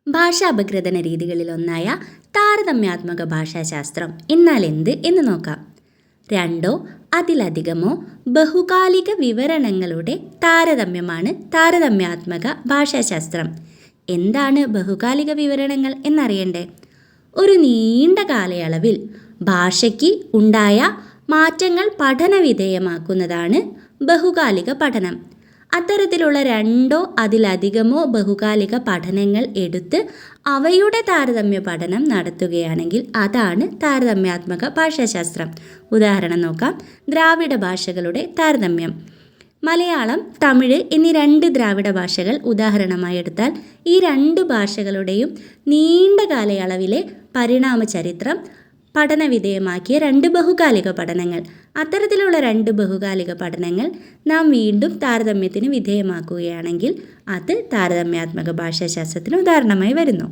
ഭാഷാ അപഗ്രഥന രീതികളിലൊന്നായ താരതമ്യാത്മക ഭാഷാശാസ്ത്രം എന്നാൽ എന്ത് എന്ന് നോക്കാം. രണ്ടോ അതിലധികമോ ബഹുകാലിക വിവരണങ്ങളുടെ താരതമ്യമാണ് താരതമ്യാത്മക ഭാഷാശാസ്ത്രം. എന്താണ് ബഹുകാലിക വിവരണങ്ങൾ എന്നറിയണ്ടേ? ഒരു നീണ്ട കാലയളവിൽ ഭാഷയ്ക്ക് ഉണ്ടായ മാറ്റങ്ങൾ പഠനവിധേയമാക്കുന്നതാണ് ബഹുകാലിക പഠനം. അത്തരത്തിലുള്ള രണ്ടോ അതിലധികമോ ബഹുകാലിക പഠനങ്ങൾ എടുത്ത് അവയുടെ താരതമ്യ പഠനം നടത്തുകയാണെങ്കിൽ അതാണ് താരതമ്യാത്മക ഭാഷാശാസ്ത്രം. ഉദാഹരണം നോക്കാം. ദ്രാവിഡ ഭാഷകളുടെ താരതമ്യം. മലയാളം, തമിഴ് എന്നീ 2 ദ്രാവിഡ ഭാഷകൾ ഉദാഹരണമായി എടുത്താൽ ഈ 2 ഭാഷകളുടെയും നീണ്ട കാലയളവിലെ പരിണാമ ചരിത്രം പഠനവിധേയമാക്കിയ 2 ബഹുകാലിക പഠനങ്ങൾ. അത്തരത്തിലുള്ള 2 ബഹുകാലിക പഠനങ്ങൾ നാം വീണ്ടും താരതമ്യത്തിന് വിധേയമാക്കുകയാണെങ്കിൽ അത് താരതമ്യാത്മക ഭാഷാശാസ്ത്രത്തിന് ഉദാഹരണമായി വരുന്നു.